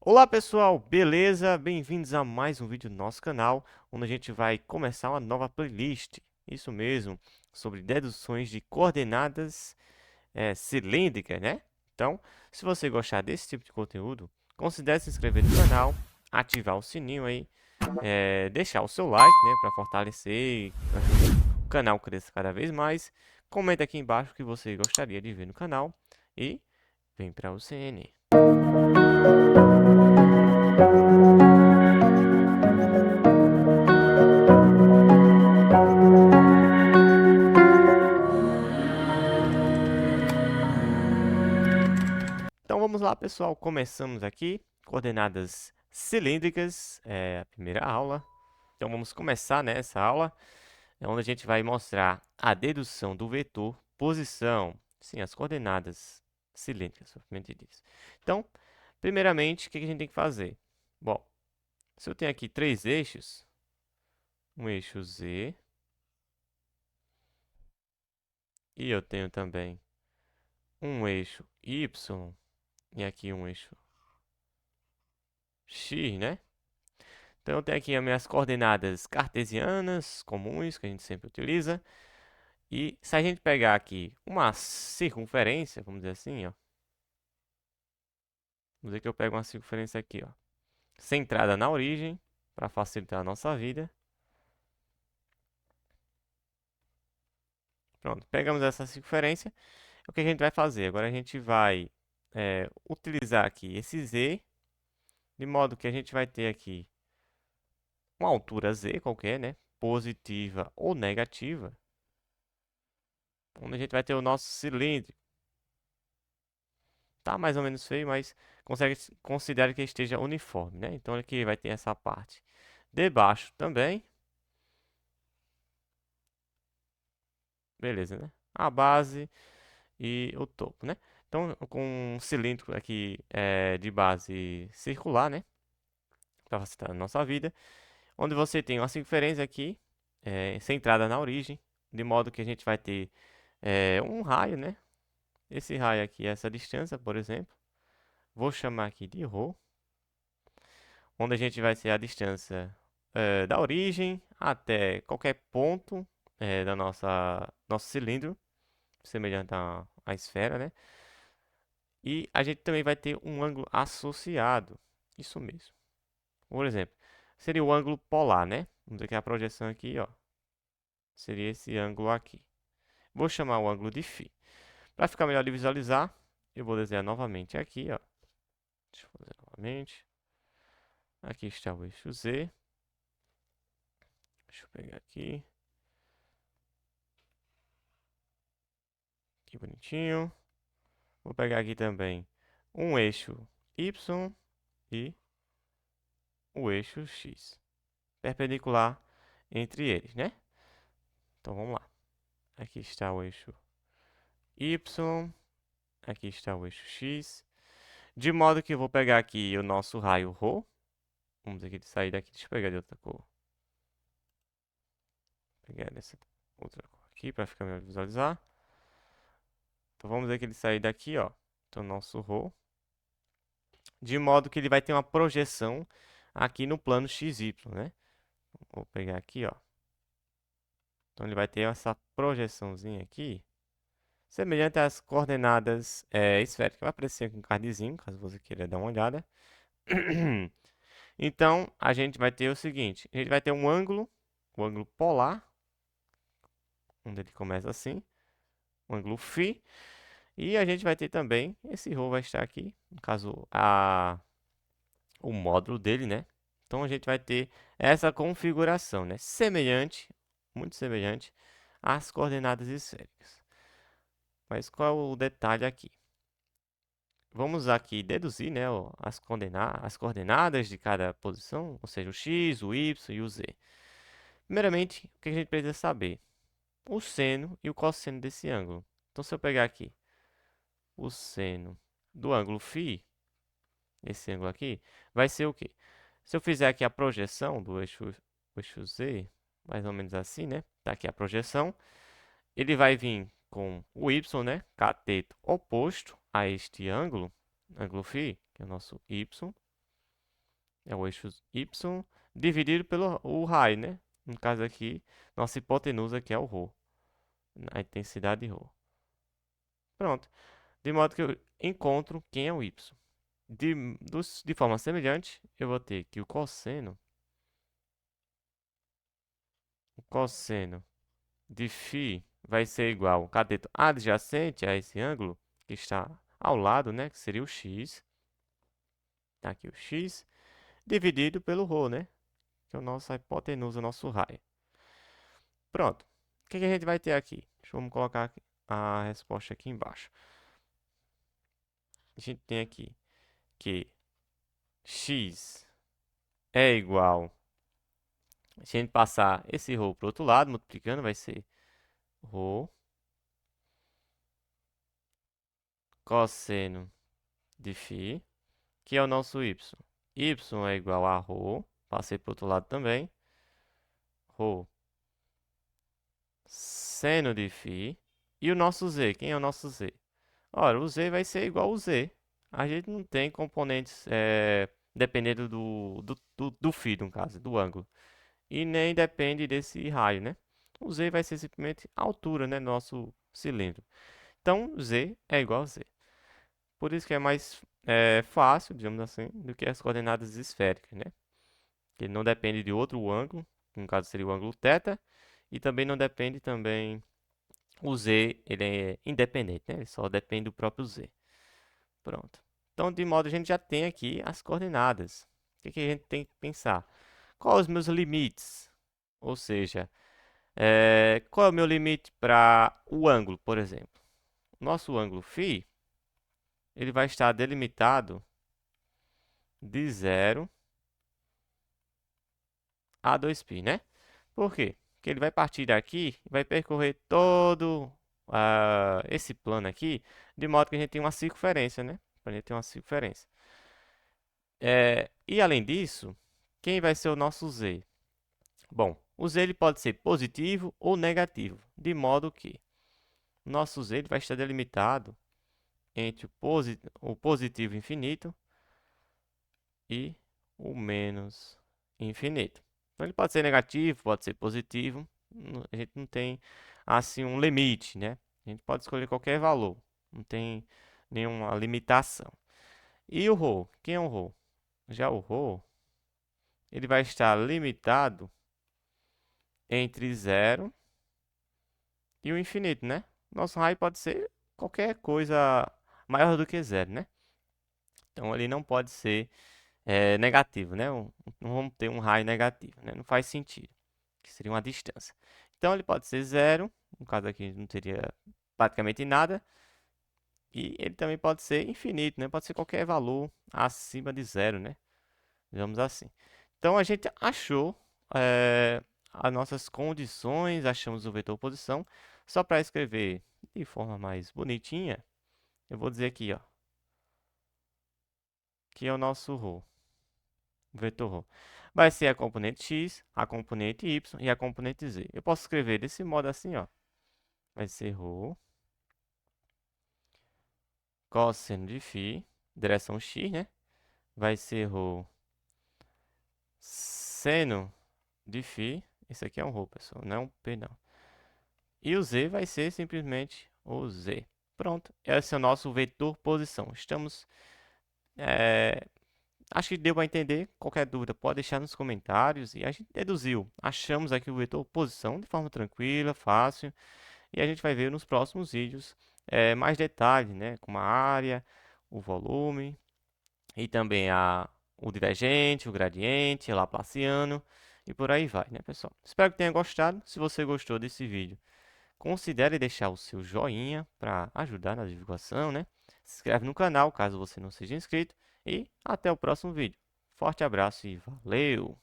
Olá pessoal, beleza? Bem-vindos a mais um vídeo do nosso canal, onde a gente vai começar uma nova playlist. Isso mesmo, sobre deduções de coordenadas cilíndricas, né? Então, se você gostar desse tipo de conteúdo, considere se inscrever no canal, ativar o sininho aí, deixar o seu like, né, para fortalecer, para que o canal cresça cada vez mais. Comenta aqui embaixo o que você gostaria de ver no canal e vem para o CN. Então vamos lá, pessoal. Começamos aqui. Coordenadas cilíndricas, é a primeira aula. Então vamos começar nessa aula, onde a gente vai mostrar a dedução do vetor posição. Sim, as coordenadas cilíndricas, propriamente disso. Então, primeiramente, o que a gente tem que fazer? Bom, se eu tenho aqui três eixos, um eixo Z, e eu tenho também um eixo Y, e aqui um eixo X, né? Então, eu tenho aqui as minhas coordenadas cartesianas, comuns, que a gente sempre utiliza. E se a gente pegar aqui uma circunferência, vamos dizer assim, ó. Vamos dizer que eu pego uma circunferência aqui, ó. Centrada na origem, para facilitar a nossa vida. Pronto, pegamos essa circunferência. O que a gente vai fazer? Agora a gente vai utilizar aqui esse z, de modo que a gente vai ter aqui uma altura z qualquer, né? Positiva ou negativa. Onde a gente vai ter o nosso cilindro. Tá mais ou menos feio, mas considere que esteja uniforme, né? Então aqui vai ter essa parte. Debaixo também. Beleza, né? A base e o topo, né? Então, com um cilindro aqui de base circular, né? Para facilitar a nossa vida. Onde você tem uma circunferência aqui, centrada na origem. De modo que a gente vai ter um raio, né? Esse raio aqui, essa distância, por exemplo. Vou chamar aqui de ρ. Onde a gente vai ter a distância da origem até qualquer ponto da nosso cilindro, semelhante à esfera, né? E a gente também vai ter um ângulo associado, isso mesmo. Por exemplo, seria o ângulo polar, né? Vamos dizer que a projeção aqui, ó, seria esse ângulo aqui. Vou chamar o ângulo de φ. Para ficar melhor de visualizar, eu vou desenhar novamente aqui, ó. Deixa eu fazer novamente. Aqui está o eixo Z. Deixa eu pegar aqui. Que bonitinho. Vou pegar aqui também um eixo Y e o eixo X. Perpendicular entre eles, né? Então vamos lá. Aqui está o eixo Y. Aqui está o eixo X. De modo que eu vou pegar aqui o nosso raio ρ. Vamos aqui sair daqui. Deixa eu pegar de outra cor. Vou pegar dessa outra cor aqui para ficar melhor de visualizar. Então vamos ver que ele sair daqui, ó. Então nosso ρ. De modo que ele vai ter uma projeção aqui no plano XY, né? Vou pegar aqui, ó. Então ele vai ter essa projeçãozinha aqui, semelhante às coordenadas esféricas. Vai aparecer aqui um cardzinho, caso você queira dar uma olhada. Então a gente vai ter o seguinte: a gente vai ter um ângulo, o ângulo polar, onde ele começa assim, o ângulo φ, e a gente vai ter também esse ρ vai estar aqui, no caso o módulo dele, né? Então a gente vai ter essa configuração, né? Semelhante, muito semelhante às coordenadas esféricas. Mas qual é o detalhe aqui? Vamos aqui deduzir, né, as coordenadas de cada posição, ou seja, o x, o y e o z. Primeiramente, o que a gente precisa saber? O seno e o cosseno desse ângulo. Então, se eu pegar aqui o seno do ângulo φ, esse ângulo aqui, vai ser o quê? Se eu fizer aqui a projeção do eixo z, mais ou menos assim, né? Tá aqui a projeção. Ele vai vir com o y, né? Cateto oposto a este ângulo, ângulo φ, que é o nosso y. é o eixo Y, dividido pelo o raio, né? No caso aqui, nossa hipotenusa aqui é o ρ, a intensidade ρ. Pronto. De modo que eu encontro quem é o Y. De forma semelhante, eu vou ter que o cosseno de φ vai ser igual ao cateto adjacente a esse ângulo, que está ao lado, né? Que seria o x. Tá aqui o x, dividido pelo ρ, né? Que é a nossa hipotenusa, o nosso raio. Pronto. O que a gente vai ter aqui? Vamos colocar a resposta aqui embaixo. A gente tem aqui que x é igual. Se a gente passar esse ρ para o outro lado, multiplicando, vai ser ρ cosseno de φ, que é o nosso y. Y é igual a ρ, passei para o outro lado também, ρ seno de φ, e o nosso z, quem é o nosso z? Ora, o z vai ser igual ao z. A gente não tem componentes dependendo do φ, no caso, do ângulo. E nem depende desse raio, né? O z vai ser simplesmente a altura, né, do nosso cilindro. Então, z é igual a z. Por isso que é mais fácil, digamos assim, do que as coordenadas esféricas, né? Que não depende de outro ângulo, que no caso seria o ângulo θ, e também não depende também o z, ele é independente, né? Ele só depende do próprio z. Pronto. Então, de modo a gente já tem aqui as coordenadas. O que a gente tem que pensar? Quais os meus limites? Ou seja, qual é o meu limite para o ângulo, por exemplo? Nosso ângulo φ, ele vai estar delimitado de 0 a 2π, né? Por quê? Porque ele vai partir daqui e vai percorrer todo esse plano aqui, de modo que a gente tem uma circunferência, né? A gente tem uma circunferência. E além disso, quem vai ser o nosso z? Bom, o z ele pode ser positivo ou negativo, de modo que o nosso z ele vai estar delimitado entre o positivo infinito e o menos infinito. Então, ele pode ser negativo, pode ser positivo. A gente não tem, assim, um limite, né? A gente pode escolher qualquer valor. Não tem nenhuma limitação. E o ρ? Quem é o ρ? Já o ρ, ele vai estar limitado entre 0 e o infinito, né? Nosso raio pode ser qualquer coisa maior do que 0, né? Então, ele não pode ser negativo, né? Não vamos ter um raio negativo, né? Não faz sentido, que seria uma distância. Então, ele pode ser 0, no caso aqui não teria praticamente nada, e ele também pode ser infinito, né? Pode ser qualquer valor acima de 0, né? Digamos assim. Então, a gente achou as nossas condições, achamos o vetor posição. Só para escrever de forma mais bonitinha, eu vou dizer aqui, ó, que é o nosso ρ. Vetor ρ. Vai ser a componente x, a componente y e a componente z. Eu posso escrever desse modo assim, ó. Vai ser ρ cosseno de φ, direção x, né? Vai ser ρ seno de φ. Esse aqui é um ρ, pessoal, não é um p, não. E o z vai ser simplesmente o z. Pronto, esse é o nosso vetor posição. Acho que deu para entender. Qualquer dúvida pode deixar nos comentários. E a gente deduziu. Achamos aqui o vetor posição de forma tranquila, fácil. E a gente vai ver nos próximos vídeos mais detalhes, né? Como a área, o volume e também o divergente, o gradiente, o laplaciano e por aí vai, né, pessoal? Espero que tenha gostado. Se você gostou desse vídeo, considere deixar o seu joinha para ajudar na divulgação, né? Se inscreve no canal caso você não seja inscrito e até o próximo vídeo. Forte abraço e valeu!